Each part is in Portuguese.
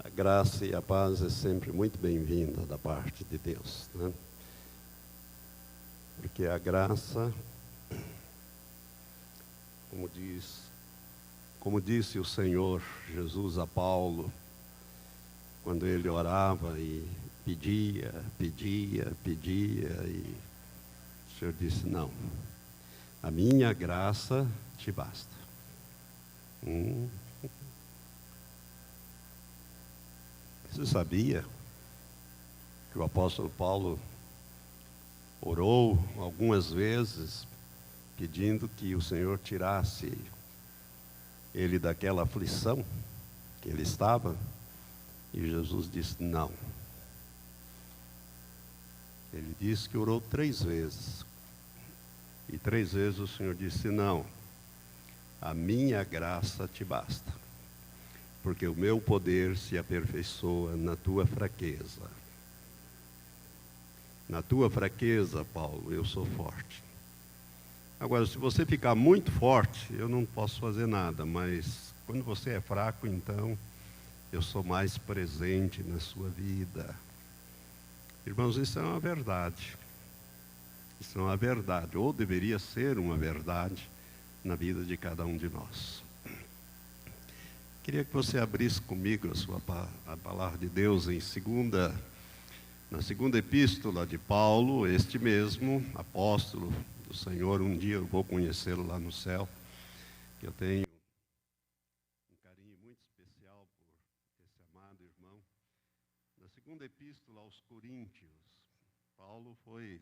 A graça e a paz é sempre muito bem-vinda da parte de Deus, né? Porque a graça, como disse o Senhor Jesus a Paulo, quando ele orava e pedia, e o Senhor disse: não, a minha graça te basta. Você sabia que o apóstolo Paulo orou algumas vezes pedindo que o Senhor tirasse ele daquela aflição que ele estava? E Jesus disse: não. Ele disse que orou 3 vezes. E 3 vezes o Senhor disse: não, a minha graça te basta, porque o meu poder se aperfeiçoa na tua fraqueza. Na tua fraqueza, Paulo, eu sou forte. Agora, se você ficar muito forte, eu não posso fazer nada, mas quando você é fraco, então eu sou mais presente na sua vida. Irmãos, isso é uma verdade. Isso é uma verdade, ou deveria ser uma verdade na vida de cada um de nós. Queria que você abrisse comigo a palavra de Deus na segunda epístola de Paulo, este mesmo apóstolo do Senhor. Um dia eu vou conhecê-lo lá no céu. Eu tenho um carinho muito especial por esse amado irmão. Na segunda epístola aos Coríntios, Paulo foi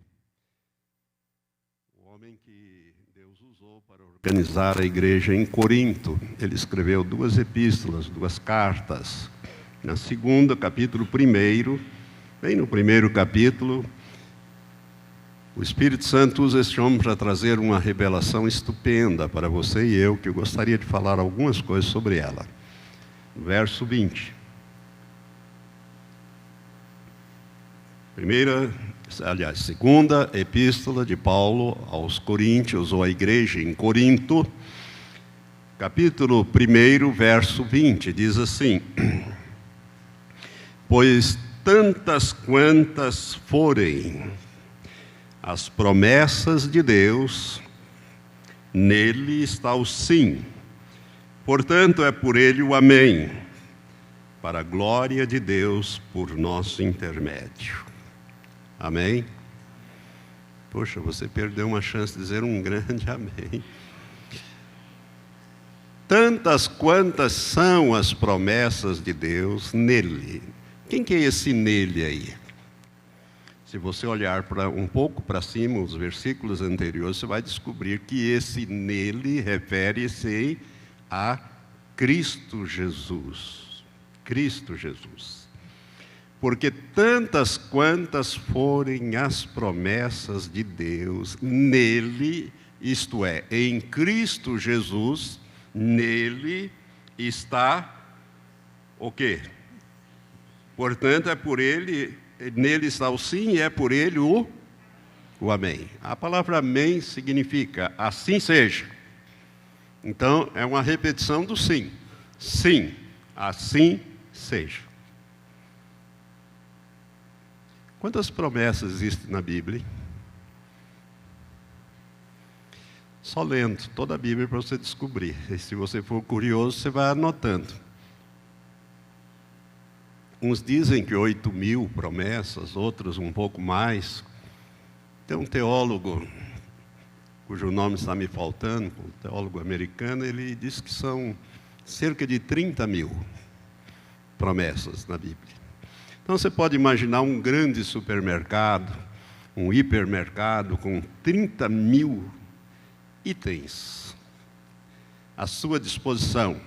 o homem que Deus usou para organizar a igreja em Corinto. Ele escreveu 2 epístolas, 2 cartas. Na segunda, capítulo 1, bem no primeiro capítulo, o Espírito Santo usa este homem para trazer uma revelação estupenda para você e eu, que eu gostaria de falar algumas coisas sobre ela. Verso 20. Segunda epístola de Paulo aos Coríntios, ou à igreja em Corinto, capítulo 1, verso 20, diz assim: pois tantas quantas forem as promessas de Deus, nele está o sim. Portanto, é por ele o amém, para a glória de Deus por nosso intermédio. Amém? Poxa, você perdeu uma chance de dizer um grande amém. Tantas quantas são as promessas de Deus nele. Quem que é esse nele aí? Se você olhar um pouco para cima, os versículos anteriores, você vai descobrir que esse nele refere-se a Cristo Jesus. Cristo Jesus. Porque tantas quantas forem as promessas de Deus nele, isto é, em Cristo Jesus, nele está o quê? Portanto, é por ele, nele está o sim e é por ele o amém. A palavra amém significa assim seja. Então, é uma repetição do sim. Sim, assim seja. Quantas promessas existem na Bíblia? Só lendo toda a Bíblia para você descobrir. E se você for curioso, você vai anotando. Uns dizem que 8.000 promessas, outros um pouco mais. Tem um teólogo, cujo nome está me faltando, um teólogo americano, ele diz que são cerca de 30.000 promessas na Bíblia. Então você pode imaginar um grande supermercado, um hipermercado com 30.000 itens à sua disposição.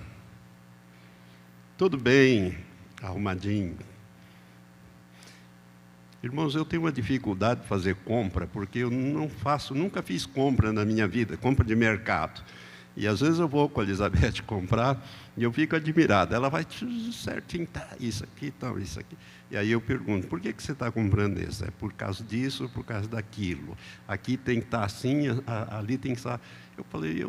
Tudo bem arrumadinho. Irmãos, eu tenho uma dificuldade de fazer compra, porque eu nunca fiz compra na minha vida, compra de mercado. E às vezes eu vou com a Elizabeth comprar e eu fico admirado. Ela vai certinho, tá, isso aqui, tal, isso aqui. E aí eu pergunto: por que você está comprando isso? É por causa disso ou por causa daquilo? Aqui tem que estar assim, ali tem que estar. Eu falei: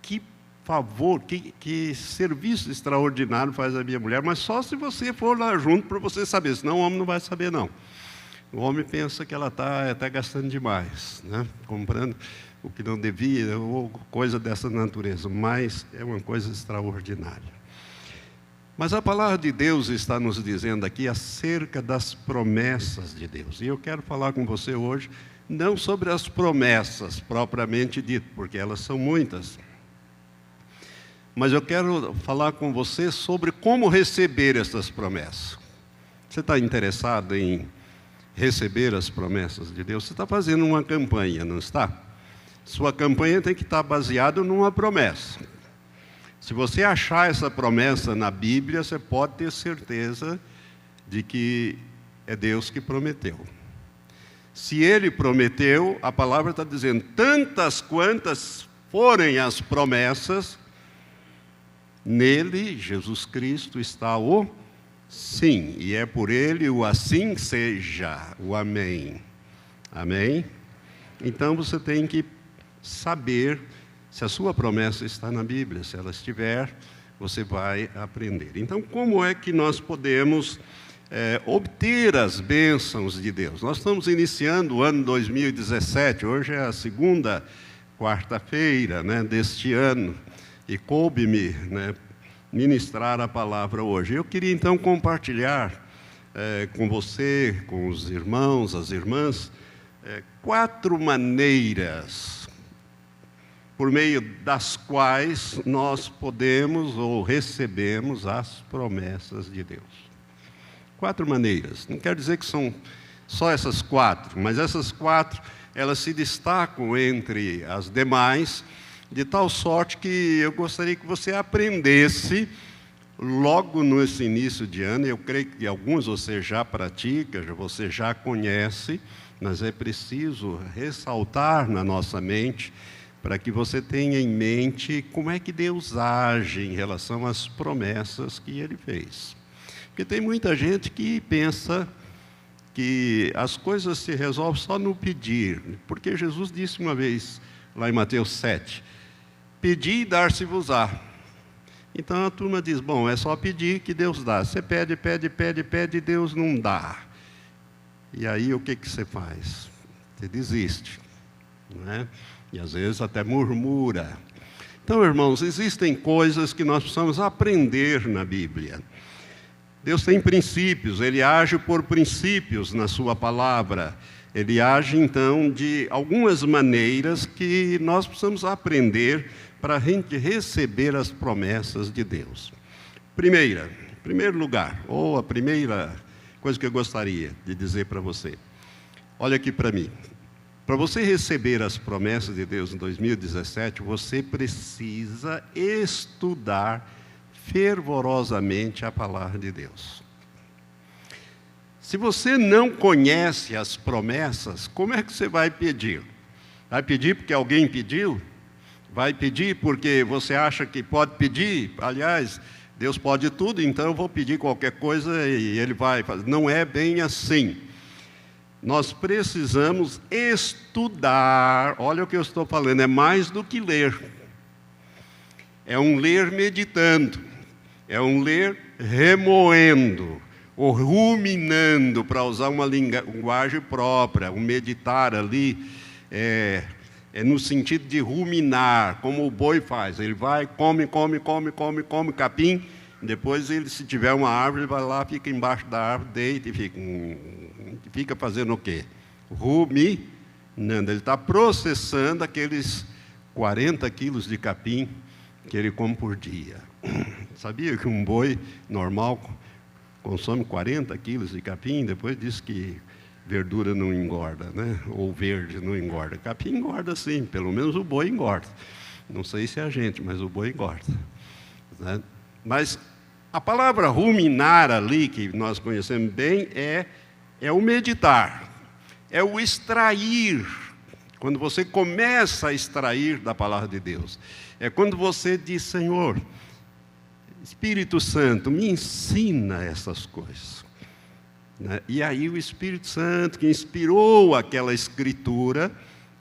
que favor, que serviço extraordinário faz a minha mulher, mas só se você for lá junto para você saber, senão o homem não vai saber, não. O homem pensa que ela está até gastando demais, né? Comprando o que não devia, ou coisa dessa natureza, mas é uma coisa extraordinária. Mas a palavra de Deus está nos dizendo aqui acerca das promessas de Deus. E eu quero falar com você hoje, não sobre as promessas propriamente dito, porque elas são muitas. Mas eu quero falar com você sobre como receber essas promessas. Você está interessado em receber as promessas de Deus? Você está fazendo uma campanha, não está? Sua campanha tem que estar baseada numa promessa. Se você achar essa promessa na Bíblia, você pode ter certeza de que é Deus que prometeu. Se Ele prometeu, a palavra está dizendo, tantas quantas forem as promessas, nele, Jesus Cristo, está o sim, e é por Ele o assim seja, o amém. Amém? Então você tem que saber se a sua promessa está na Bíblia. Se ela estiver, você vai aprender. Então, como é que nós podemos obter as bênçãos de Deus? Nós estamos iniciando o ano 2017, hoje é a segunda quarta-feira, né, deste ano, e coube-me, né, ministrar a palavra hoje. Eu queria então compartilhar com você, com os irmãos, as irmãs, 4 maneiras por meio das quais nós podemos ou recebemos as promessas de Deus. 4 maneiras. Não quer dizer que são só essas 4, mas essas 4, elas se destacam entre as demais, de tal sorte que eu gostaria que você aprendesse logo nesse início de ano. Eu creio que alguns você já pratica, você já conhece, mas é preciso ressaltar na nossa mente, para que você tenha em mente como é que Deus age em relação às promessas que Ele fez. Porque tem muita gente que pensa que as coisas se resolvem só no pedir, porque Jesus disse uma vez, lá em Mateus 7, pedi e dar-se-vos-á. Então a turma diz, bom, é só pedir que Deus dá. Você pede, pede, pede, pede, e Deus não dá. E aí o que você faz? Você desiste, não é? E às vezes até murmura. Então, irmãos, existem coisas que nós precisamos aprender na Bíblia. Deus tem princípios, Ele age por princípios na sua palavra. Ele age, então, de algumas maneiras que nós precisamos aprender para a gente receber as promessas de Deus. Em primeiro lugar, ou a primeira coisa que eu gostaria de dizer para você. Olha aqui para mim. Para você receber as promessas de Deus em 2017, você precisa estudar fervorosamente a palavra de Deus. Se você não conhece as promessas, como é que você vai pedir? Vai pedir porque alguém pediu? Vai pedir porque você acha que pode pedir? Aliás, Deus pode tudo, então eu vou pedir qualquer coisa e Ele vai fazer. Não é bem assim. Nós precisamos estudar. Olha o que eu estou falando, é mais do que ler. É um ler meditando, é um ler remoendo, ou ruminando, para usar uma linguagem própria. O meditar ali é no sentido de ruminar, como o boi faz. Ele vai, come capim. Depois, ele, se tiver uma árvore, ele vai lá, fica embaixo da árvore, deita e fica fazendo o quê? Ruminando. Ele está processando aqueles 40 quilos de capim que ele come por dia. Sabia que um boi normal consome 40 quilos de capim? Depois diz que verdura não engorda, né? Ou verde não engorda. Capim engorda sim, pelo menos o boi engorda. Não sei se é a gente, mas o boi engorda, né? Mas a palavra ruminar ali, que nós conhecemos bem, é o meditar, é o extrair. Quando você começa a extrair da palavra de Deus, é quando você diz, Senhor, Espírito Santo, me ensina essas coisas, né? E aí o Espírito Santo, que inspirou aquela escritura,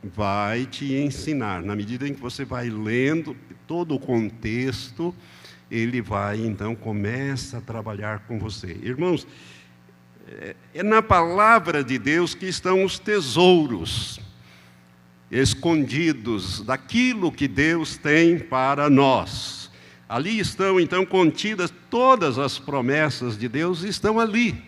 vai te ensinar. Na medida em que você vai lendo todo o contexto, ele vai, então, começa a trabalhar com você. Irmãos, é na palavra de Deus que estão os tesouros escondidos daquilo que Deus tem para nós. Ali estão, então, contidas todas as promessas de Deus, estão ali,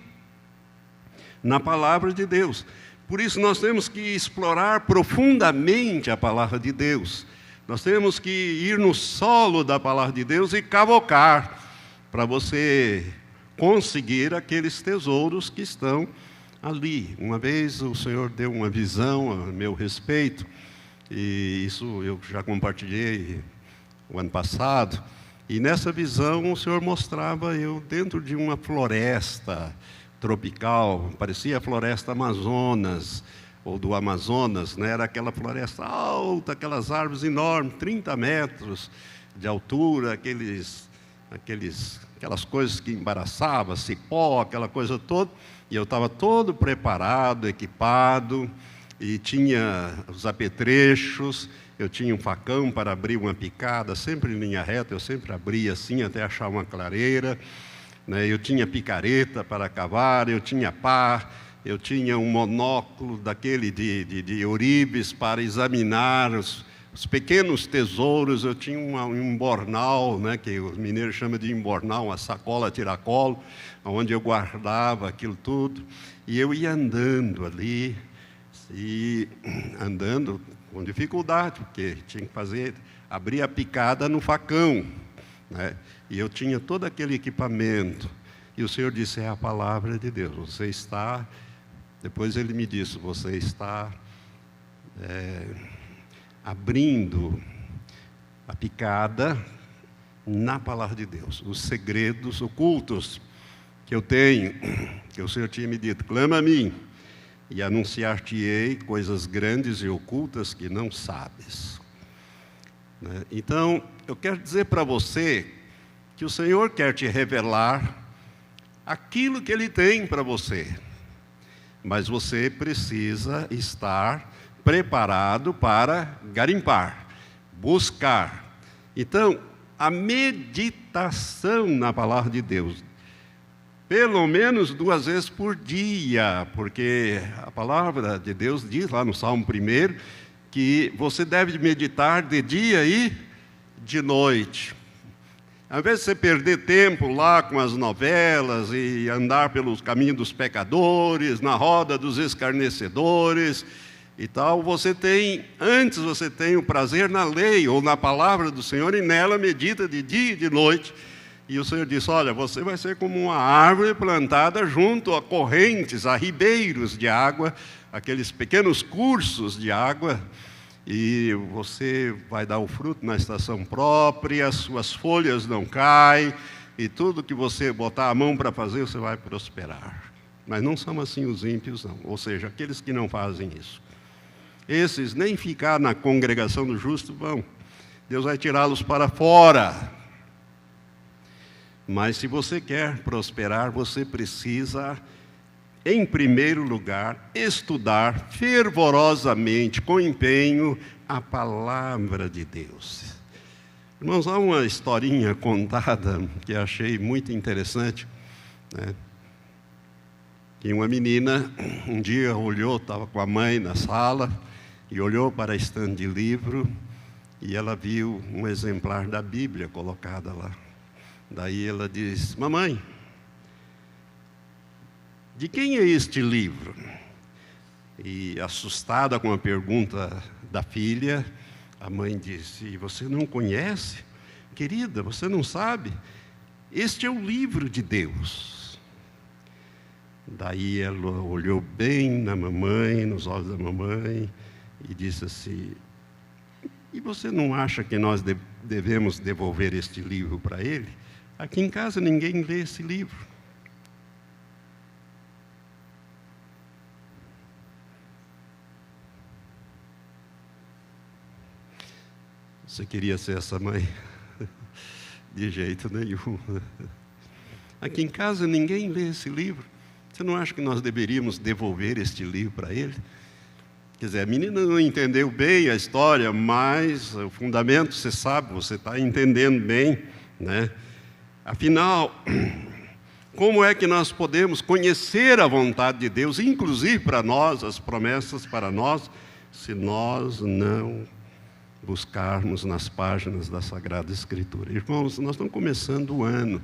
na palavra de Deus. Por isso nós temos que explorar profundamente a palavra de Deus. Nós temos que ir no solo da palavra de Deus e cavocar, para você conseguir aqueles tesouros que estão ali. Uma vez o Senhor deu uma visão a meu respeito, e isso eu já compartilhei o ano passado, e nessa visão o Senhor mostrava eu dentro de uma floresta tropical, parecia a floresta Amazonas, ou do Amazonas, né? Era aquela floresta alta, aquelas árvores enormes, 30 metros de altura, aquelas coisas que embaraçavam, cipó, aquela coisa toda, e eu estava todo preparado, equipado, e tinha os apetrechos, eu tinha um facão para abrir uma picada, sempre em linha reta, eu sempre abria assim até achar uma clareira, né? Eu tinha picareta para cavar, eu tinha pá, eu tinha um monóculo daquele de ouribes para examinar os pequenos tesouros, eu tinha um bornal, né, que os mineiros chamam de embornal, uma sacola tiracolo, onde eu guardava aquilo tudo, e eu ia andando ali, e andando com dificuldade, porque tinha que abrir a picada no facão, né? E eu tinha todo aquele equipamento, e o Senhor disse, é a palavra de Deus, você está, depois ele me disse, você está abrindo a picada na palavra de Deus, os segredos ocultos que eu tenho, que o Senhor tinha me dito, clama a mim, e anunciar-te-ei coisas grandes e ocultas que não sabes. Então, eu quero dizer para você que o Senhor quer te revelar aquilo que Ele tem para você, mas você precisa estar preparado para garimpar, buscar. Então, a meditação na palavra de Deus, pelo menos 2 vezes por dia, porque a palavra de Deus diz lá no Salmo 1 que você deve meditar de dia e de noite. Ao invés de você perder tempo lá com as novelas e andar pelos caminhos dos pecadores, na roda dos escarnecedores e tal, você tem o prazer na lei ou na palavra do Senhor, e nela medita de dia e de noite. E o Senhor disse, olha, você vai ser como uma árvore plantada junto a correntes, a ribeiros de água, aqueles pequenos cursos de água, e você vai dar o fruto na estação própria, as suas folhas não caem, e tudo que você botar a mão para fazer, você vai prosperar. Mas não são assim os ímpios, não. Ou seja, aqueles que não fazem isso. Esses nem ficar na congregação do justo vão. Deus vai tirá-los para fora. Mas se você quer prosperar, você precisa, em primeiro lugar, estudar fervorosamente, com empenho, a palavra de Deus. Irmãos, há uma historinha contada que achei muito interessante, né? Que uma menina, um dia olhou, estava com a mãe na sala, e olhou para a estante de livro, e ela viu um exemplar da Bíblia colocada lá. Daí ela diz, mamãe, de quem é este livro? E assustada com a pergunta da filha, a mãe disse, você não conhece? Querida, você não sabe? Este é o livro de Deus. Daí ela olhou bem na mamãe, nos olhos da mamãe, e disse assim, e você não acha que nós devemos devolver este livro para ele? Aqui em casa ninguém lê esse livro. Você queria ser essa mãe? De jeito nenhum. Aqui em casa ninguém lê esse livro. Você não acha que nós deveríamos devolver este livro para ele? Quer dizer, a menina não entendeu bem a história, mas o fundamento você sabe, você está entendendo bem, né? Afinal, como é que nós podemos conhecer a vontade de Deus, inclusive para nós, as promessas para nós, se nós não buscarmos nas páginas da Sagrada Escritura? Irmãos, nós estamos começando o ano.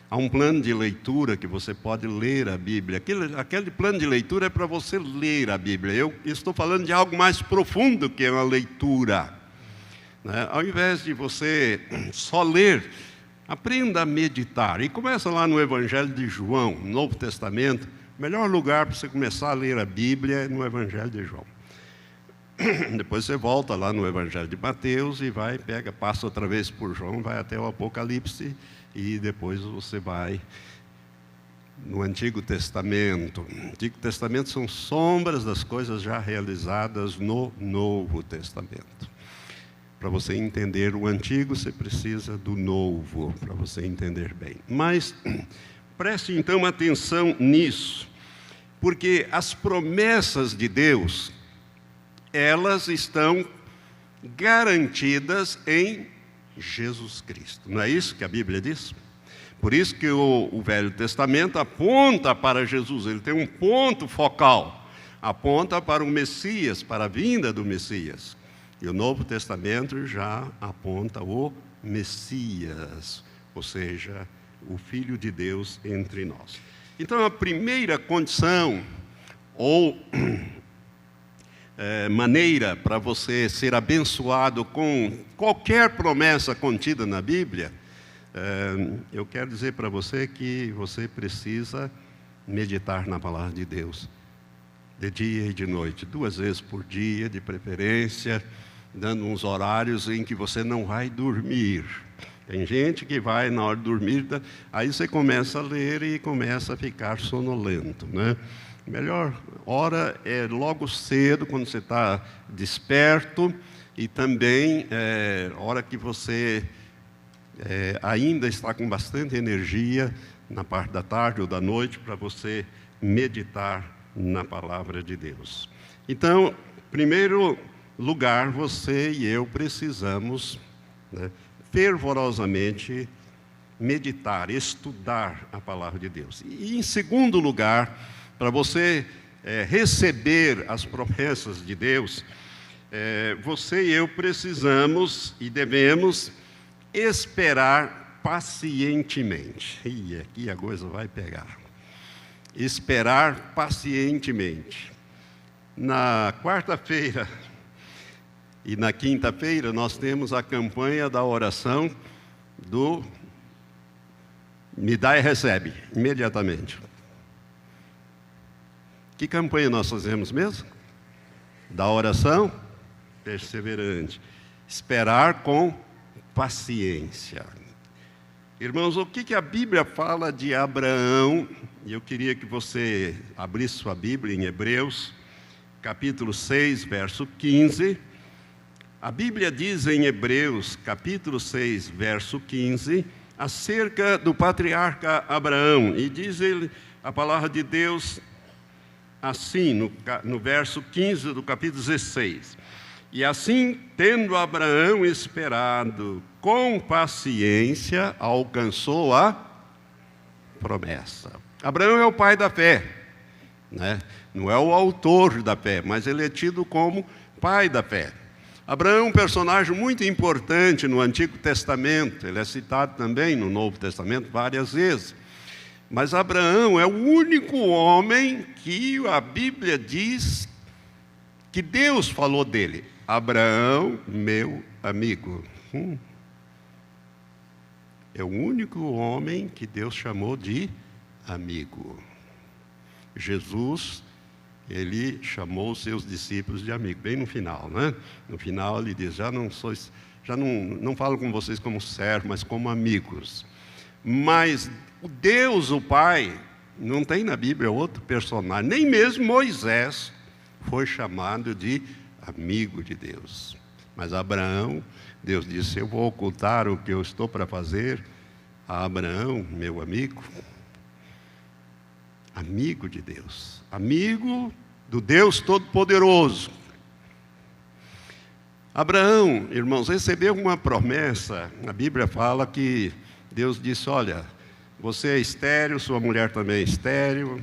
Há um plano de leitura que você pode ler a Bíblia. Aquele plano de leitura é para você ler a Bíblia. Eu estou falando de algo mais profundo que uma leitura, né? Ao invés de você só ler, aprenda a meditar. E começa lá no Evangelho de João, no Novo Testamento. O melhor lugar para você começar a ler a Bíblia é no Evangelho de João. Depois você volta lá no Evangelho de Mateus e passa outra vez por João, vai até o Apocalipse, e depois você vai no Antigo Testamento. O Antigo Testamento são sombras das coisas já realizadas no Novo Testamento. Para você entender o Antigo, você precisa do Novo, para você entender bem. Mas preste então atenção nisso, porque as promessas de Deus, elas estão garantidas em Jesus Cristo. Não é isso que a Bíblia diz? Por isso que o Velho Testamento aponta para Jesus, ele tem um ponto focal, aponta para o Messias, para a vinda do Messias. E o Novo Testamento já aponta o Messias, ou seja, o Filho de Deus entre nós. Então, a primeira condição, ou maneira para você ser abençoado com qualquer promessa contida na Bíblia, eu quero dizer para você que você precisa meditar na palavra de Deus, de dia e de noite, 2 vezes por dia, de preferência, dando uns horários em que você não vai dormir. Tem gente que vai na hora de dormir, aí você começa a ler e começa a ficar sonolento, né? Melhor hora é logo cedo, quando você está desperto, e também hora que você ainda está com bastante energia, na parte da tarde ou da noite, para você meditar na palavra de Deus. Então, em primeiro lugar, você e eu precisamos, né, fervorosamente meditar, estudar a palavra de Deus. E em segundo lugar, para você receber as promessas de Deus, você e eu precisamos e devemos esperar pacientemente. E aqui a coisa vai pegar. Esperar pacientemente. Na quarta-feira e na quinta-feira nós temos a campanha da oração do Me Dá e Recebe, imediatamente. Que campanha nós fazemos mesmo? Da oração perseverante. Esperar com paciência. Irmãos, o que a Bíblia fala de Abraão? E eu queria que você abrisse sua Bíblia em Hebreus, capítulo 6, verso 15. A Bíblia diz em Hebreus, capítulo 6, verso 15, acerca do patriarca Abraão. E diz ele, a palavra de Deus, assim, no verso 15 do capítulo 16. E assim, tendo Abraão esperado com paciência, alcançou a promessa. Abraão é o pai da fé, né? Não é o autor da fé, mas ele é tido como pai da fé. Abraão é um personagem muito importante no Antigo Testamento, ele é citado também no Novo Testamento várias vezes. Mas Abraão é o único homem que a Bíblia diz que Deus falou dele. Abraão, meu amigo. É o único homem que Deus chamou de amigo. Jesus, ele chamou os seus discípulos de amigo, bem no final, né? No final ele diz, já não falo com vocês como servos, mas como amigos. Mas Deus, o Pai, não tem na Bíblia outro personagem, nem mesmo Moisés foi chamado de amigo de Deus. Mas Abraão, Deus disse, eu vou ocultar o que eu estou para fazer a Abraão, meu amigo. Amigo de Deus, amigo do Deus Todo-Poderoso, Abraão, irmãos, recebeu uma promessa. A Bíblia fala que Deus disse: olha, você é estéril, sua mulher também é estéril,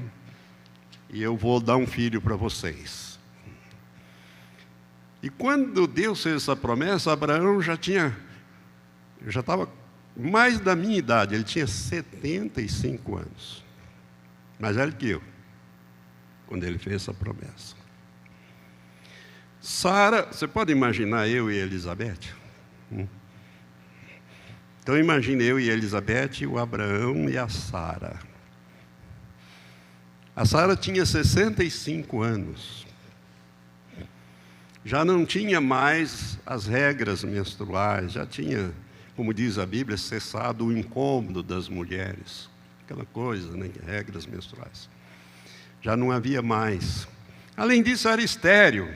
e eu vou dar um filho para vocês. E quando Deus fez essa promessa, Abraão já estava mais da minha idade, ele tinha 75 anos, mais velho que eu, quando ele fez essa promessa. Sara, você pode imaginar eu e Elizabeth? Então imagine eu e Elizabeth, o Abraão e a Sara. A Sara tinha 65 anos. Já não tinha mais as regras menstruais, já tinha, como diz a Bíblia, cessado o incômodo das mulheres. Aquela coisa, né, regras menstruais. Já não havia mais. Além disso, era estéril.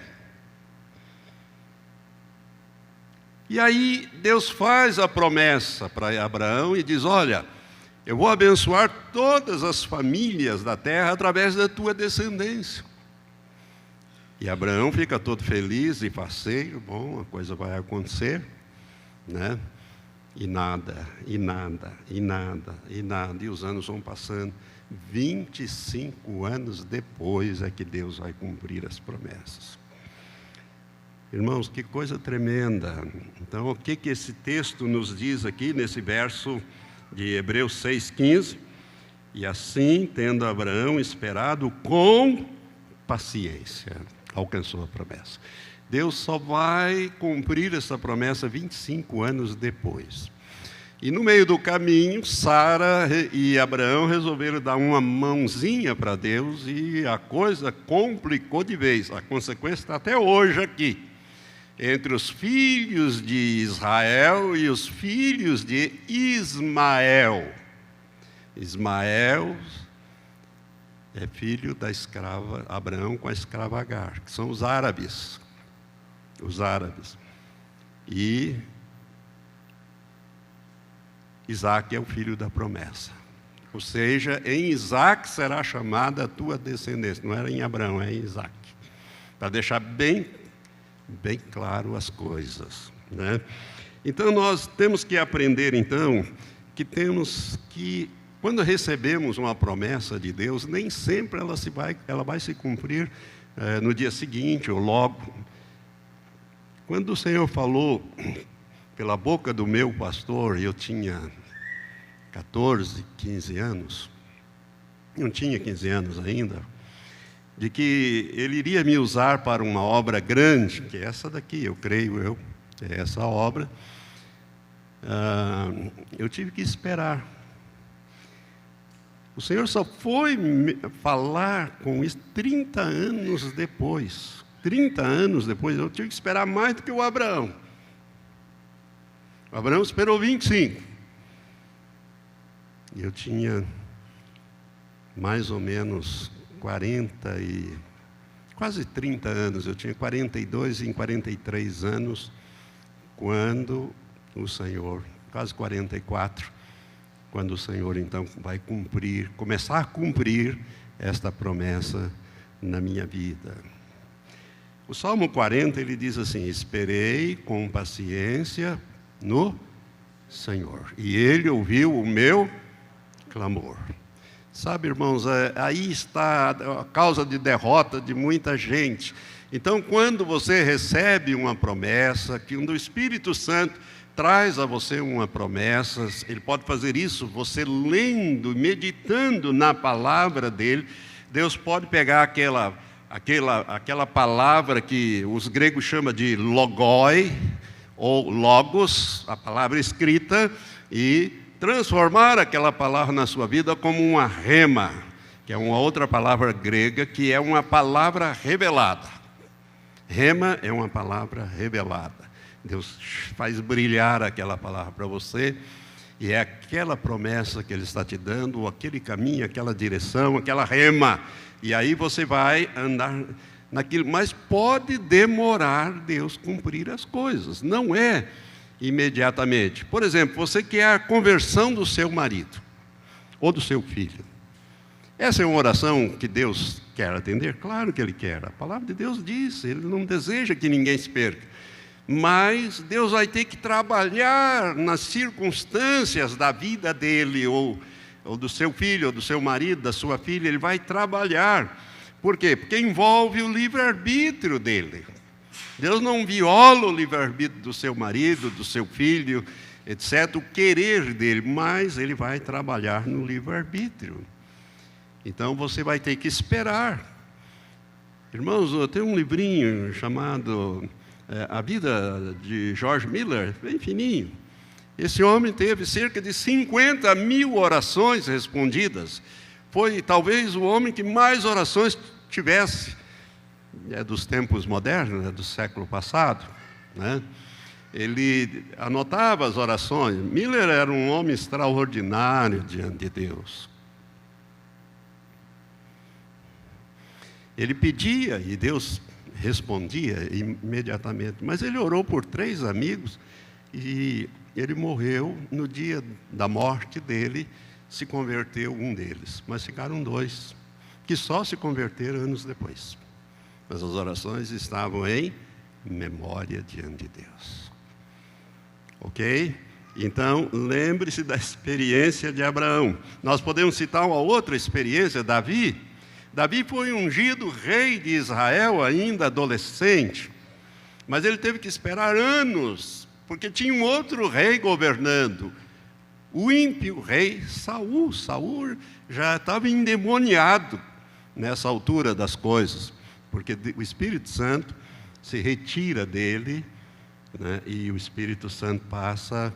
E aí Deus faz a promessa para Abraão e diz: olha, eu vou abençoar todas as famílias da terra através da tua descendência. E Abraão fica todo feliz e faceiro, bom, a coisa vai acontecer, né? E nada, e nada, e nada, e nada, e os anos vão passando. 25 anos depois é que Deus vai cumprir as promessas. Irmãos, que coisa tremenda. Então, o que esse texto nos diz aqui, nesse verso de Hebreus 6,15? E assim, tendo Abraão esperado com paciência, alcançou a promessa. Deus só vai cumprir essa promessa 25 anos depois. E no meio do caminho, Sara e Abraão resolveram dar uma mãozinha para Deus e a coisa complicou de vez. A consequência está até hoje aqui. Entre os filhos de Israel e os filhos de Ismael. Ismael é filho da escrava, Abraão com a escrava Agar, que são os árabes. Os árabes. E Isaac é o filho da promessa. Ou seja, em Isaac será chamada a tua descendência. Não era em Abraão, é em Isaac. Para deixar bem claro as coisas, né? Então nós temos que aprender então que quando recebemos uma promessa de Deus, nem sempre ela vai se cumprir no dia seguinte ou logo. Quando o Senhor falou pela boca do meu pastor, eu tinha 14, 15 anos, não tinha 15 anos ainda, de que Ele iria me usar para uma obra grande, que é essa daqui, eu creio, é essa obra. Eu tive que esperar. O Senhor só foi falar com isso 30 anos depois. 30 anos depois, eu tive que esperar mais do que o Abraão. O Abraão esperou 25. E eu tinha mais ou menos 40 e quase 30 anos, eu tinha 42 e 43 anos, quando o Senhor, quase 44, quando o Senhor então vai começar a cumprir esta promessa na minha vida. O Salmo 40, ele diz assim: esperei com paciência no Senhor, e Ele ouviu o meu clamor. Sabe, irmãos, aí está a causa de derrota de muita gente. Então, quando você recebe uma promessa, que o Espírito Santo traz a você uma promessa, Ele pode fazer isso, você lendo, meditando na palavra dEle. Deus pode pegar aquela palavra que os gregos chamam de logoi, ou logos, a palavra escrita, e transformar aquela palavra na sua vida como uma rema, que é uma outra palavra grega, que é uma palavra revelada. Rema é uma palavra revelada. Deus faz brilhar aquela palavra para você, e é aquela promessa que Ele está te dando, ou aquele caminho, aquela direção, aquela rema. E aí você vai andar naquilo, mas pode demorar Deus cumprir as coisas, não é imediatamente. Por exemplo, você quer a conversão do seu marido ou do seu filho. Essa é uma oração que Deus quer atender? Claro que Ele quer. A palavra de Deus diz, Ele não deseja que ninguém se perca. mas Deus vai ter que trabalhar nas circunstâncias da vida dele, ou do seu filho, ou do seu marido, da sua filha. Ele vai trabalhar. Por quê? Porque envolve o livre-arbítrio dele. Deus não viola o livre-arbítrio do seu marido, do seu filho, etc., o querer dele, mas ele vai trabalhar no livre-arbítrio. Então você vai ter que esperar. Irmãos, tem um livrinho chamado A Vida de George Miller, bem fininho. Esse homem teve cerca de 50 mil orações respondidas. Foi talvez o homem que mais orações tivesse, dos tempos modernos, do século passado, né? Ele anotava as orações. Miller era um homem extraordinário diante de Deus. Ele pedia e Deus respondia imediatamente. Mas ele orou por 3 amigos e ele morreu. No dia da morte dele, se converteu um deles. Mas ficaram 2, que só se converteram anos depois. Mas as orações estavam em memória diante de Deus. Ok? Então, lembre-se da experiência de Abraão. Nós podemos citar uma outra experiência, Davi. Davi foi ungido rei de Israel ainda adolescente, mas ele teve que esperar anos, porque tinha um outro rei governando, o ímpio rei Saul. Saul já estava endemoniado nessa altura das coisas, porque o Espírito Santo se retira dele, né, e o Espírito Santo passa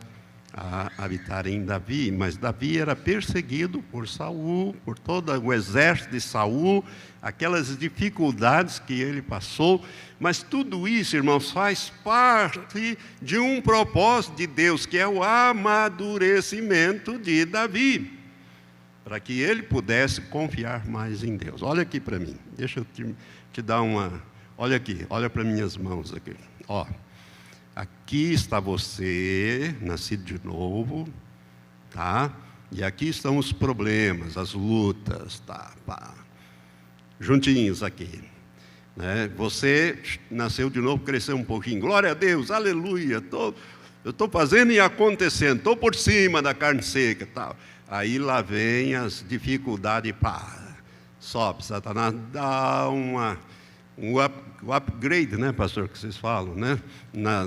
a habitar em Davi. Mas Davi era perseguido por Saul, por todo o exército de Saul, aquelas dificuldades que ele passou. Mas tudo isso, irmãos, faz parte de um propósito de Deus, que é o amadurecimento de Davi, para que ele pudesse confiar mais em Deus. Olha aqui para mim, deixa eu te dar uma... Olha aqui, olha para minhas mãos aqui. Ó, aqui está você, nascido de novo, tá? E aqui estão os problemas, as lutas, tá? Pá. Juntinhos aqui, né? Você nasceu de novo, cresceu um pouquinho. Glória a Deus, aleluia. Eu estou fazendo e acontecendo. Estou por cima da carne seca, tal. Aí lá vem as dificuldades, pá. Sobe, Satanás dá um upgrade, né, pastor, que vocês falam, né?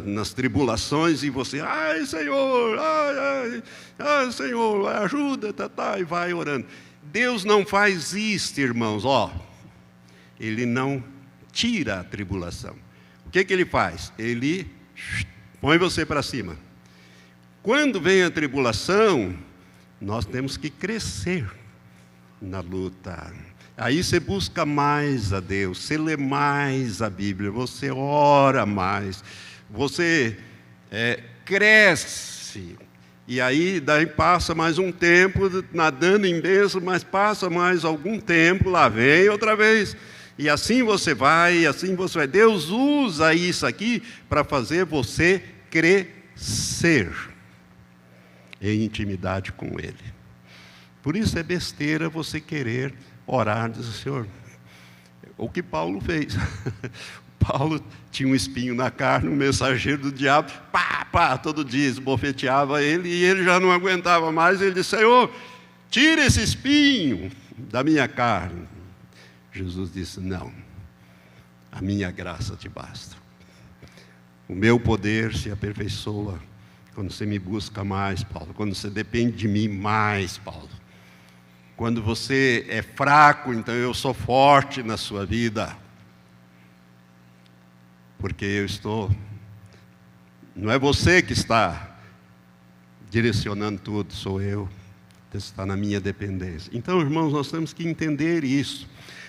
Nas tribulações, e você, ai, Senhor, ai, Senhor, ajuda, e vai orando. Deus não faz isto, irmãos, ó. Ele não tira a tribulação. O que Ele faz? Ele põe você para cima. Quando vem a tribulação, nós temos que crescer na luta. Aí você busca mais a Deus, você lê mais a Bíblia, você ora mais, você cresce. E aí daí passa mais um tempo nadando em bênção, mas passa mais algum tempo, lá vem outra vez. E assim você vai, assim você vai. Deus usa isso aqui para fazer você crescer em intimidade com Ele. Por isso é besteira você querer orar, diz o Senhor. O que Paulo fez. Paulo tinha um espinho na carne, um mensageiro do diabo, todo dia esbofeteava ele, e ele já não aguentava mais. Ele disse: Senhor, tira esse espinho da minha carne. Jesus disse: não, a minha graça te basta. O meu poder se aperfeiçoa quando você me busca mais, Paulo, quando você depende de mim mais, Paulo. Quando você é fraco, então eu sou forte na sua vida. Porque eu estou... Não é você que está direcionando tudo, sou eu. Você está na minha dependência. Então, irmãos, nós temos que entender isso.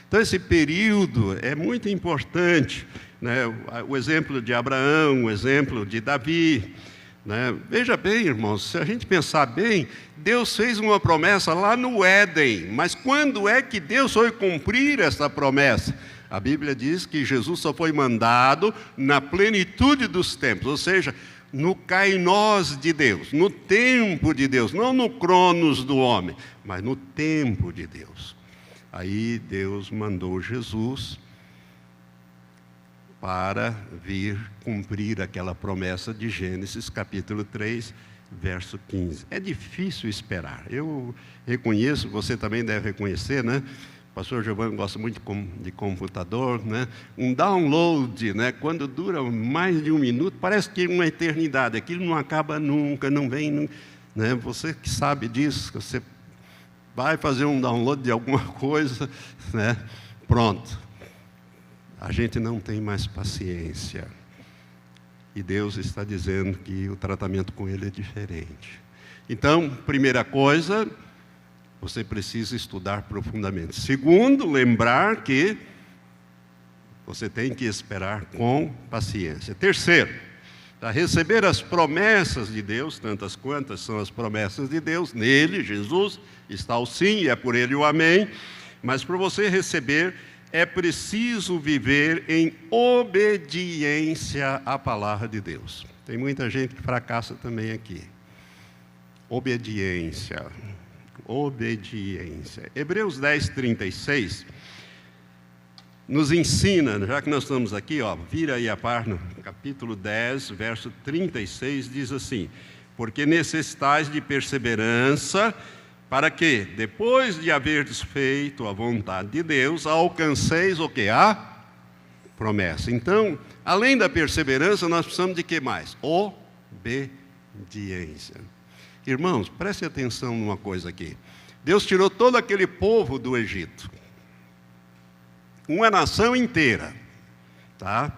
Então, esse período é muito importante, né? O exemplo de Abraão, o exemplo de Davi, né? Veja bem, irmãos, se a gente pensar bem, Deus fez uma promessa lá no Éden, mas quando é que Deus foi cumprir essa promessa? A Bíblia diz que Jesus só foi mandado na plenitude dos tempos, ou seja, no kainós de Deus, no tempo de Deus, não no cronos do homem, mas no tempo de Deus. Aí Deus mandou Jesus para vir cumprir aquela promessa de Gênesis capítulo 3, verso 15. É difícil esperar. Eu reconheço, você também deve reconhecer, né? O pastor Giovanni gosta muito de computador, né? Um download, né? Quando dura mais de um minuto, parece que é uma eternidade. Aquilo não acaba nunca, não vem, né? Você que sabe disso, você vai fazer um download de alguma coisa, né? Pronto. A gente não tem mais paciência. E Deus está dizendo que o tratamento com ele é diferente. Então, primeira coisa, você precisa estudar profundamente. Segundo, lembrar que você tem que esperar com paciência. Terceiro, para receber as promessas de Deus, tantas quantas são as promessas de Deus, nele, Jesus, está o sim e é por ele o amém. Mas para você receber, é preciso viver em obediência à palavra de Deus. Tem muita gente que fracassa também aqui. Obediência. Obediência. Hebreus 10, 36 nos ensina, já que nós estamos aqui, vira aí a página, capítulo 10, verso 36, diz assim: porque necessitais de perseverança, para que, depois de haverdes feito a vontade de Deus, alcanceis o que? A promessa. Então, além da perseverança, nós precisamos de que mais? Obediência. Irmãos, preste atenção numa coisa aqui. Deus tirou todo aquele povo do Egito. Uma nação inteira. Tá?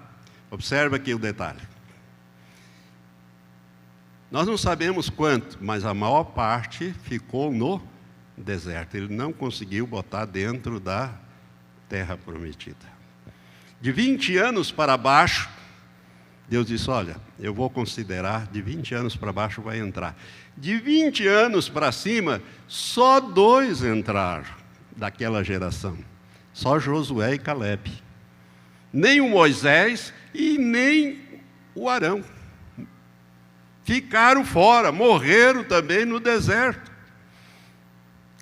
Observa aqui o detalhe. Nós não sabemos quanto, mas a maior parte ficou no deserto. Ele não conseguiu botar dentro da terra prometida. De 20 anos para baixo, Deus disse: olha, eu vou considerar, de 20 anos para baixo vai entrar. De 20 anos para cima, só 2 entraram daquela geração. Só Josué e Caleb. Nem o Moisés e nem o Arão. Ficaram fora, morreram também no deserto.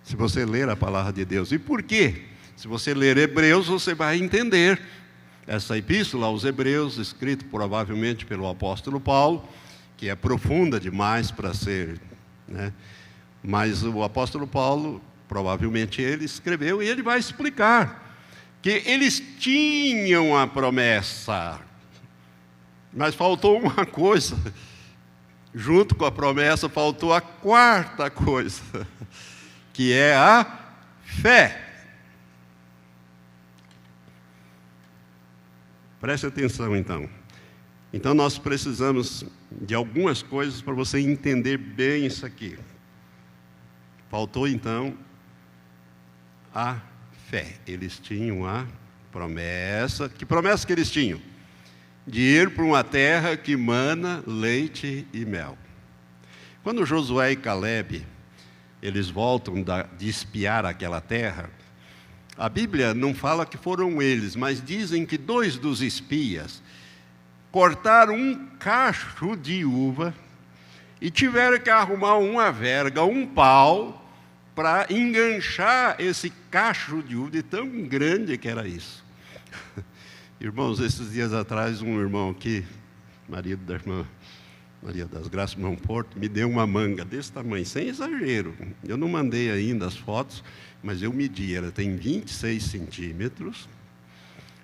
Se você ler a palavra de Deus. E por quê? Se você ler Hebreus, você vai entender. Essa epístola aos Hebreus, escrita provavelmente pelo apóstolo Paulo, que é profunda demais para ser, né? Mas o apóstolo Paulo, provavelmente ele escreveu e ele vai explicar que eles tinham a promessa, mas faltou uma coisa. Junto com a promessa, faltou a quarta coisa, que é a fé. Preste atenção, então. Então, nós precisamos de algumas coisas para você entender bem isso aqui. Faltou, então, a fé. Eles tinham a promessa. Que promessa que eles tinham? De ir para uma terra que mana leite e mel. Quando Josué e Caleb, eles voltam de espiar aquela terra, a Bíblia não fala que foram eles, mas dizem que 2 dos espias cortaram um cacho de uva e tiveram que arrumar uma verga, um pau, para enganchar esse cacho de uva, de tão grande que era isso. Irmãos, esses dias atrás, um irmão aqui, marido da irmã Maria das Graças, irmão Porto, me deu uma manga desse tamanho, sem exagero. Eu não mandei ainda as fotos, mas eu medi, ela tem 26 centímetros.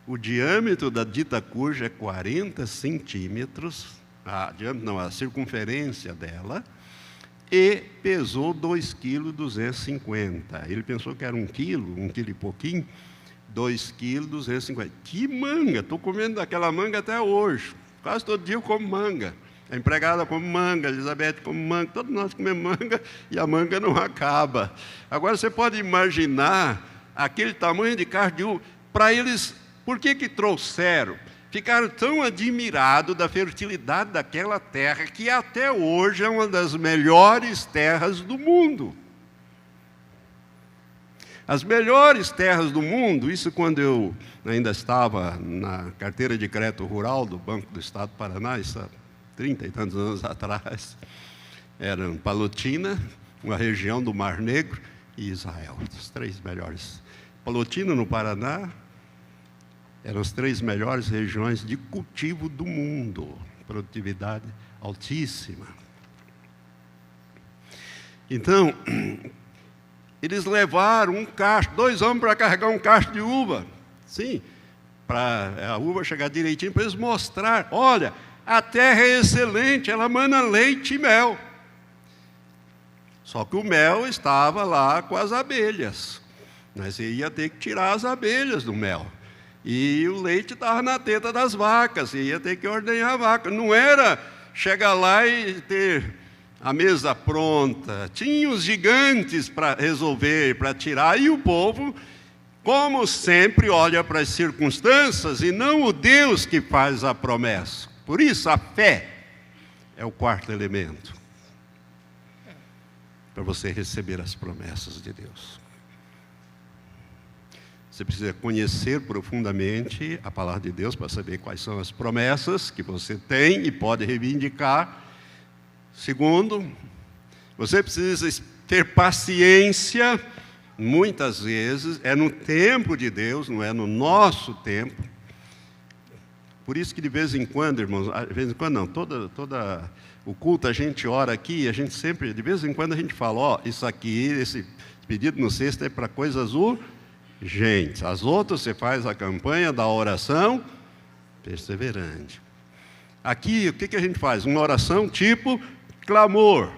O diâmetro da dita cuja é 40 centímetros, a circunferência dela, e pesou 2,250 kg. Ele pensou que era 1 quilo e pouquinho, 2,250 kg. Que manga! Estou comendo daquela manga até hoje. Quase todo dia eu como manga. A empregada come manga, a Elizabeth come manga, todos nós comemos manga e a manga não acaba. Agora você pode imaginar aquele tamanho de carne de uva. Para eles, por que trouxeram? Ficaram tão admirados da fertilidade daquela terra, que até hoje é uma das melhores terras do mundo. As melhores terras do mundo, isso quando eu ainda estava na carteira de crédito rural do Banco do Estado do Paraná, isso há 30 e tantos anos atrás, eram Palotina, uma região do Mar Negro, e Israel, as 3 melhores. Palotina no Paraná, Eram as 3 melhores regiões de cultivo do mundo, produtividade altíssima. Então, eles levaram um cacho, 2 homens para carregar um cacho de uva, sim, para a uva chegar direitinho, para eles mostrar, olha, a terra é excelente, ela mana leite e mel. Só que o mel estava lá com as abelhas, mas você ia ter que tirar as abelhas do mel. E o leite estava na teta das vacas, você ia ter que ordenhar a vaca. Não era chegar lá e ter a mesa pronta. Tinha os gigantes para resolver, para tirar. E o povo, como sempre, olha para as circunstâncias e não o Deus que faz a promessa. Por isso, a fé é o 4º elemento para você receber as promessas de Deus. Você precisa conhecer profundamente a palavra de Deus para saber quais são as promessas que você tem e pode reivindicar. Segundo, você precisa ter paciência. Muitas vezes é no tempo de Deus, não é no nosso tempo. Por isso que de vez em quando, irmãos, de vez em quando não, toda o culto a gente ora aqui, a gente sempre, de vez em quando a gente fala, ó, isso aqui, esse pedido no sexto é para coisas urgentes. As outras você faz a campanha da oração perseverante. Aqui, o que a gente faz? Uma oração tipo clamor.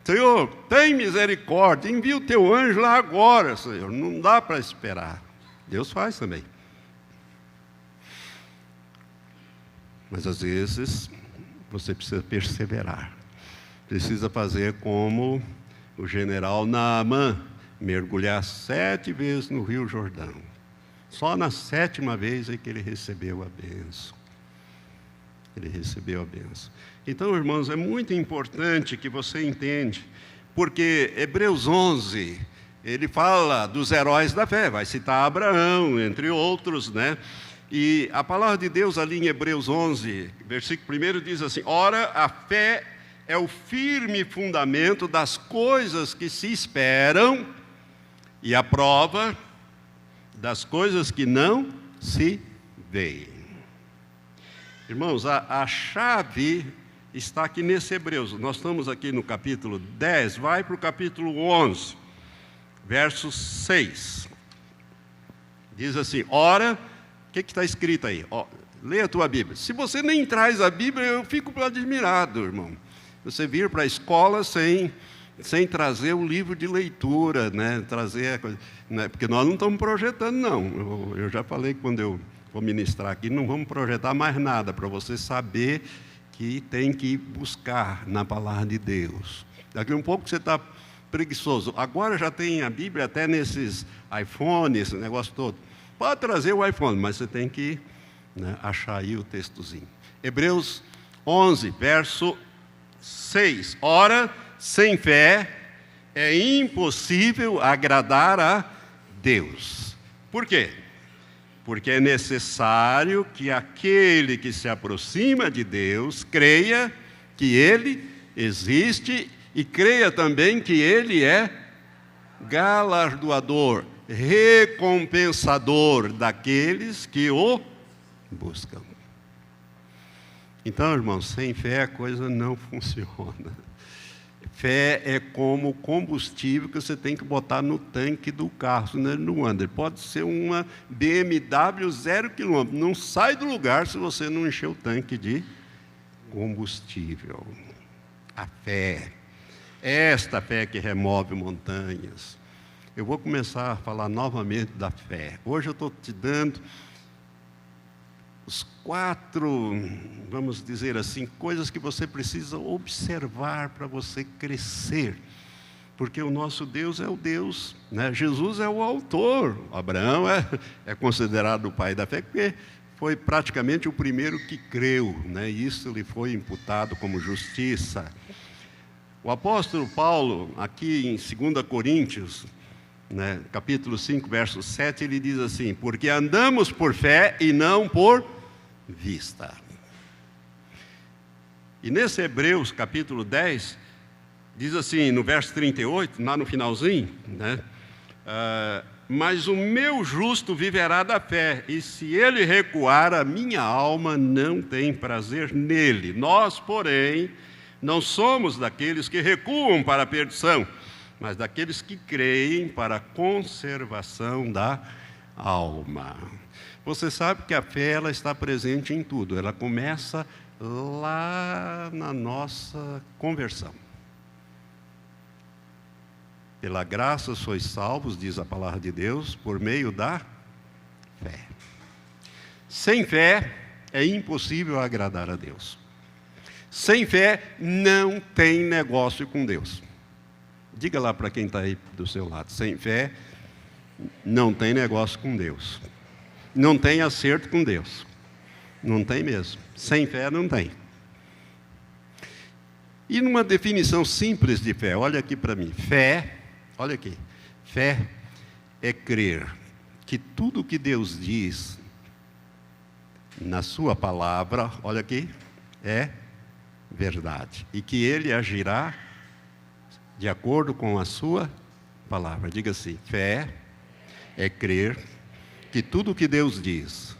Senhor, tem misericórdia, envia o teu anjo lá agora, Senhor. Não dá para esperar. Deus faz também. Mas às vezes você precisa perseverar. Precisa fazer como o general Naamã, mergulhar 7 vezes no Rio Jordão. Só na 7ª vez é que ele recebeu a bênção. Ele recebeu a bênção. Então, irmãos, é muito importante que você entenda, porque Hebreus 11, ele fala dos heróis da fé, vai citar Abraão, entre outros, né? E a palavra de Deus ali em Hebreus 11, versículo 1, diz assim, ora, a fé é o firme fundamento das coisas que se esperam e a prova das coisas que não se veem. Irmãos, a chave está aqui nesse Hebreus. Nós estamos aqui no capítulo 10, vai para o capítulo 11, verso 6. Diz assim, ora... O que está escrito aí? Ó, lê a tua Bíblia. Se você nem traz a Bíblia, eu fico admirado, irmão. Você vir para a escola sem trazer o livro de leitura, né? Trazer a coisa, né? Porque nós não estamos projetando, não. Eu já falei que quando eu vou ministrar aqui, não vamos projetar mais nada, para você saber que tem que buscar na palavra de Deus. Daqui a um pouco você está preguiçoso. Agora já tem a Bíblia até nesses iPhones, esse negócio todo. Pode trazer o iPhone, mas você tem que achar aí o textozinho. Hebreus 11, verso 6. Ora, sem fé é impossível agradar a Deus. Por quê? Porque é necessário que aquele que se aproxima de Deus creia que Ele existe e creia também que Ele é galardoador, recompensador daqueles que o buscam. Então, irmãos, sem fé a coisa não funciona. Fé é como combustível que você tem que botar no tanque do carro, senão ele não anda. Ele pode ser uma BMW 0 km, não sai do lugar se você não encher o tanque de combustível. A fé, esta fé que remove montanhas. Eu vou começar a falar novamente da fé. Hoje eu estou te dando os 4, vamos dizer assim, coisas que você precisa observar para você crescer. Porque o nosso Deus é o Deus, né? Jesus é o autor. Abraão é considerado o pai da fé, porque foi praticamente o primeiro que creu, né? E isso lhe foi imputado como justiça. O apóstolo Paulo, aqui em 2 Coríntios, né, capítulo 5, verso 7, ele diz assim, porque andamos por fé e não por vista. E nesse Hebreus, capítulo 10, diz assim, no verso 38, lá no finalzinho, né, mas o meu justo viverá da fé, e se ele recuar, a minha alma não tem prazer nele. Nós, porém, não somos daqueles que recuam para a perdição, mas daqueles que creem para a conservação da alma. Você sabe que a fé, ela está presente em tudo. Ela começa lá na nossa conversão. Pela graça sois salvos, diz a palavra de Deus, por meio da fé. Sem fé é impossível agradar a Deus. Sem fé não tem negócio com Deus. Diga lá para quem está aí do seu lado. Sem fé não tem negócio com Deus. Não tem acerto com Deus. Não tem mesmo. Sem fé não tem. E numa definição simples de fé, olha aqui para mim. Fé, olha aqui. Fé é crer que tudo que Deus diz na sua palavra, olha aqui, é verdade. E que Ele agirá de acordo com a sua palavra. Diga assim, fé é crer que tudo que Deus diz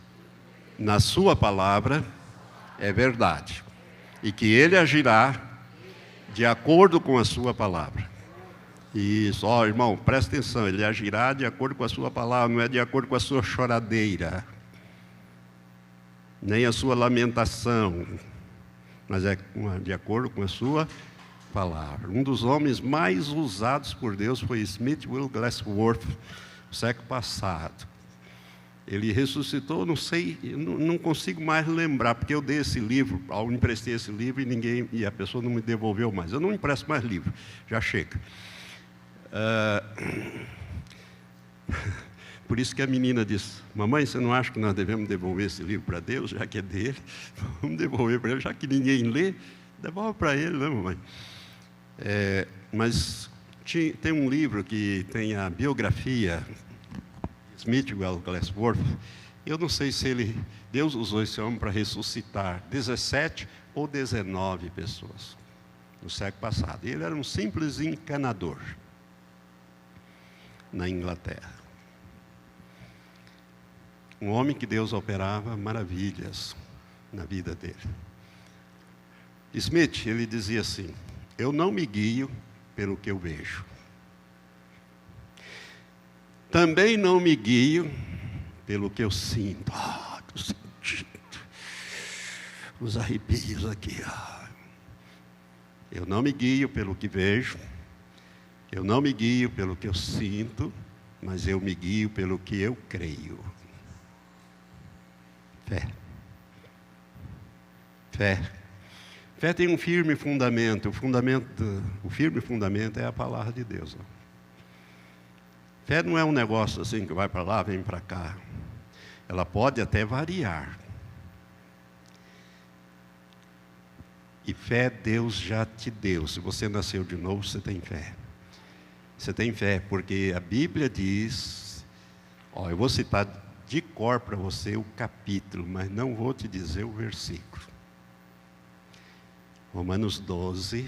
na sua palavra é verdade. E que Ele agirá de acordo com a sua palavra. Isso, irmão, presta atenção, Ele agirá de acordo com a sua palavra, não é de acordo com a sua choradeira, nem a sua lamentação, mas é de acordo com a sua palavra. Um dos homens mais usados por Deus foi Smith Wigglesworth, no século passado. Ele ressuscitou, não sei, não consigo mais lembrar, porque eu dei esse livro, eu emprestei esse livro e a pessoa não me devolveu mais. Eu não empresto mais livro, já chega. Por isso que a menina disse, mamãe, você não acha que nós devemos devolver esse livro para Deus, já que é dele? Vamos devolver para ele, já que ninguém lê, devolve para ele, não, mamãe? Mas tem um livro que tem a biografia Smith Wigglesworth. Eu não sei se Deus usou esse homem para ressuscitar 17 ou 19 pessoas no século passado. Ele era um simples encanador na Inglaterra. Um homem que Deus operava maravilhas na vida dele. Smith, ele dizia assim, eu não me guio pelo que eu vejo. Também não me guio pelo que eu sinto. Estou sentindo os arrepios aqui. Eu não me guio pelo que vejo. Eu não me guio pelo que eu sinto, mas eu me guio pelo que eu creio. Fé. Fé. Fé tem um firme fundamento. O firme fundamento é a palavra de Deus. Fé não é um negócio assim que vai para lá, vem para cá. Ela pode até variar. E fé Deus já te deu. Se você nasceu de novo, você tem fé. Você tem fé, porque a Bíblia diz, eu vou citar de cor para você o capítulo, mas não vou te dizer o versículo. Romanos 12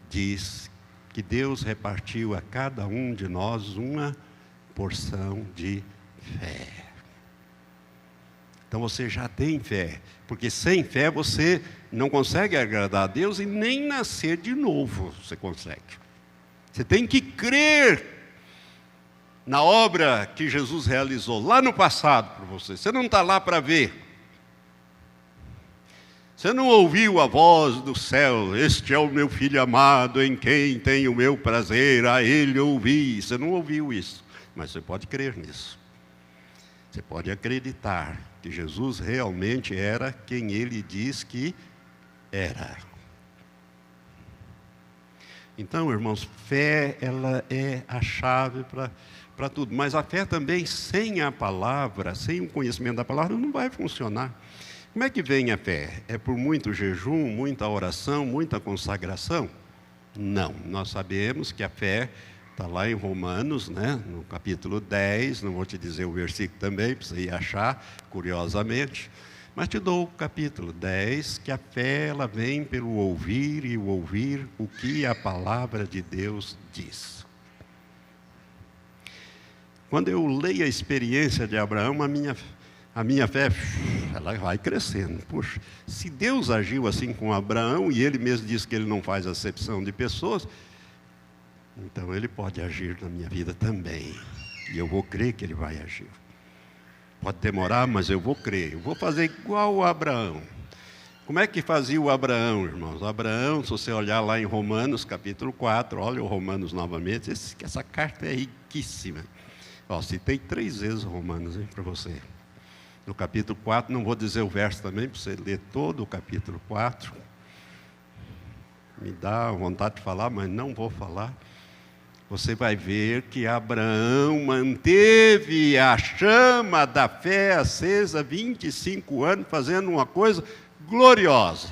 diz que Deus repartiu a cada um de nós uma porção de fé. Então você já tem fé, porque sem fé você não consegue agradar a Deus e nem nascer de novo você consegue. Você tem que crer na obra que Jesus realizou lá no passado para você. Você não está lá para ver. Você não ouviu a voz do céu, este é o meu filho amado, em quem tenho o meu prazer, a ele ouvi. Você não ouviu isso, mas você pode crer nisso. Você pode acreditar que Jesus realmente era quem ele diz que era. Então, irmãos, fé, ela é a chave para tudo. Mas a fé também, sem a palavra, sem o conhecimento da palavra, não vai funcionar. Como é que vem a fé? É por muito jejum, muita oração, muita consagração? Não. Nós sabemos que a fé está lá em Romanos, no capítulo 10, não vou te dizer o versículo também, para você ir achar, curiosamente. Mas te dou o capítulo 10, que a fé ela vem pelo ouvir e o ouvir o que a palavra de Deus diz. Quando eu leio a experiência de Abraão, a minha fé, ela vai crescendo. Puxa, se Deus agiu assim com Abraão, e ele mesmo disse que ele não faz acepção de pessoas, então ele pode agir na minha vida também. E eu vou crer que ele vai agir. Pode demorar, mas eu vou crer. Eu vou fazer igual o Abraão. Como é que fazia o Abraão, irmãos? Abraão, se você olhar lá em Romanos, capítulo 4, olha o Romanos novamente, essa carta é riquíssima. Ó, citei 3 vezes Romanos para você. No capítulo 4, não vou dizer o verso também, para você ler todo o capítulo 4. Me dá vontade de falar, mas não vou falar. Você vai ver que Abraão manteve a chama da fé acesa 25 anos, fazendo uma coisa gloriosa.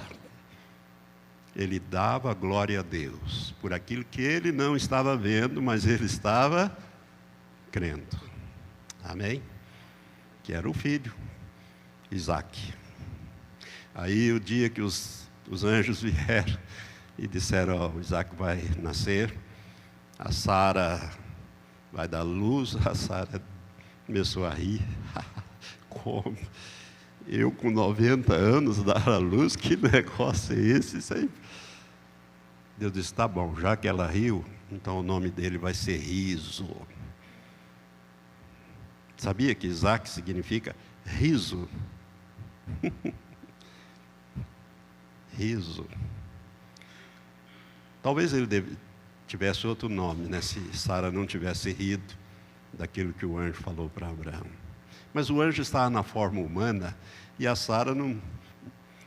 Ele dava glória a Deus por aquilo que ele não estava vendo, mas ele estava crendo. Amém? Que era o filho, Isaque. Aí o dia que os anjos vieram e disseram, ó, o Isaque vai nascer, a Sara vai dar luz, a Sara começou a rir. Como? Eu com 90 anos dar a luz, que negócio é esse? Isso aí. Deus disse, tá bom, já que ela riu, então o nome dele vai ser Riso. Sabia que Isaque significa riso? Riso. Talvez ele tivesse outro nome, né, se Sara não tivesse rido daquilo que o anjo falou para Abraão. Mas o anjo estava na forma humana e a Sara não,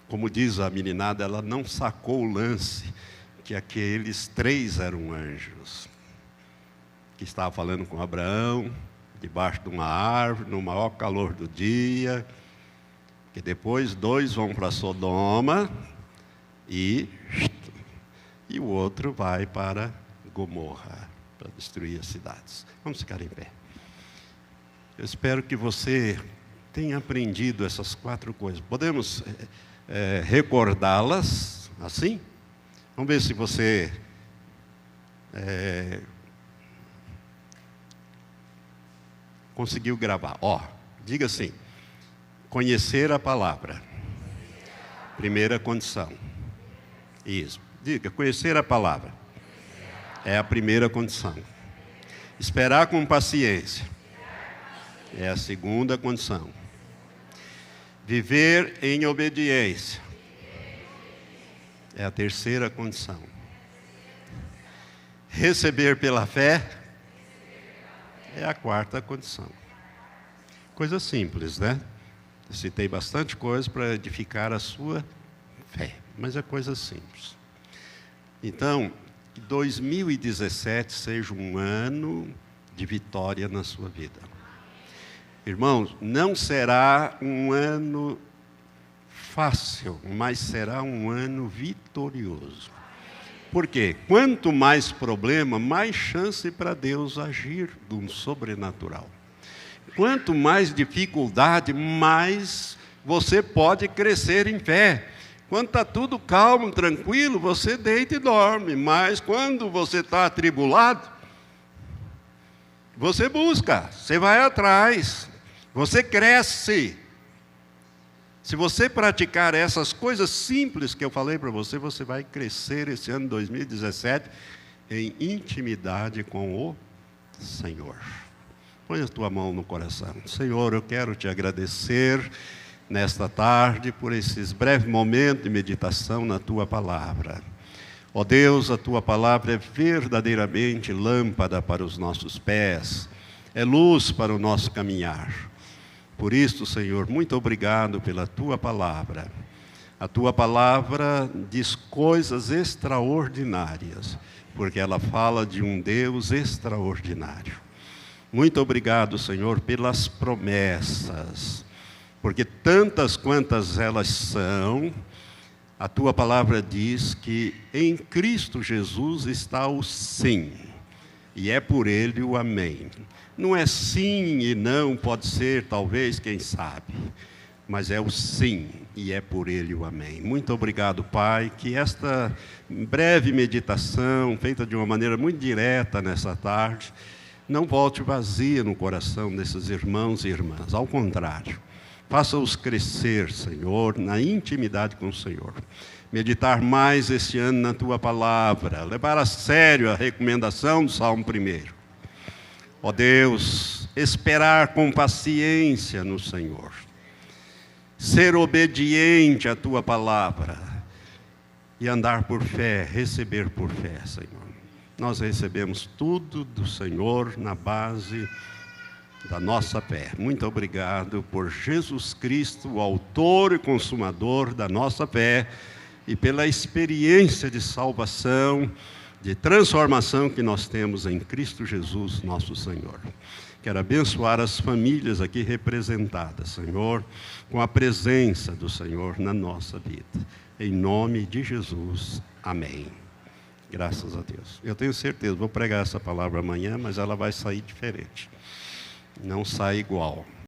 como diz a meninada, ela não sacou o lance que aqueles 3 eram anjos que estavam falando com Abraão debaixo de uma árvore, no maior calor do dia, que depois 2 vão para Sodoma e o outro vai para Gomorra, para destruir as cidades. Vamos ficar em pé. Eu espero que você tenha aprendido essas 4 coisas. Podemos recordá-las assim? Vamos ver se você conseguiu gravar. Ó, diga assim: conhecer a palavra. Primeira condição. Isso. Diga, conhecer a palavra. É a primeira condição. Esperar com paciência. É a segunda condição. Viver em obediência. É a terceira condição. Receber pela fé. É a quarta condição. Coisa simples, né? Eu citei bastante coisa para edificar a sua fé, mas é coisa simples. Então, que 2017 seja um ano de vitória na sua vida. Irmãos, não será um ano fácil, mas será um ano vitorioso. Por quê? Quanto mais problema, mais chance para Deus agir do sobrenatural. Quanto mais dificuldade, mais você pode crescer em fé. Quando está tudo calmo, tranquilo, você deita e dorme. Mas quando você está atribulado, você busca, você vai atrás, você cresce. Se você praticar essas coisas simples que eu falei para você, você vai crescer esse ano 2017 em intimidade com o Senhor. Põe a tua mão no coração. Senhor, eu quero te agradecer nesta tarde por esses breves momentos de meditação na tua palavra. Ó Deus, a tua palavra é verdadeiramente lâmpada para os nossos pés, é luz para o nosso caminhar. Por isso, Senhor, muito obrigado pela tua palavra. A tua palavra diz coisas extraordinárias, porque ela fala de um Deus extraordinário. Muito obrigado, Senhor, pelas promessas, porque tantas quantas elas são, a tua palavra diz que em Cristo Jesus está o sim, e é por ele o amém. Não é sim e não, pode ser, talvez, quem sabe, mas é o sim, e é por ele o amém. Muito obrigado, Pai, que esta breve meditação, feita de uma maneira muito direta nessa tarde, não volte vazia no coração desses irmãos e irmãs. Ao contrário, faça-os crescer, Senhor, na intimidade com o Senhor. Meditar mais este ano na Tua palavra, levar a sério a recomendação do Salmo 1. Ó Deus, esperar com paciência no Senhor. Ser obediente à Tua palavra e andar por fé, receber por fé, Senhor. Nós recebemos tudo do Senhor na base da nossa fé. Muito obrigado por Jesus Cristo, o autor e consumador da nossa fé, e pela experiência de salvação, de transformação que nós temos em Cristo Jesus, nosso Senhor. Quero abençoar as famílias aqui representadas, Senhor, com a presença do Senhor na nossa vida. Em nome de Jesus, amém. Graças a Deus. Eu tenho certeza, vou pregar essa palavra amanhã, mas ela vai sair diferente. Não sai igual.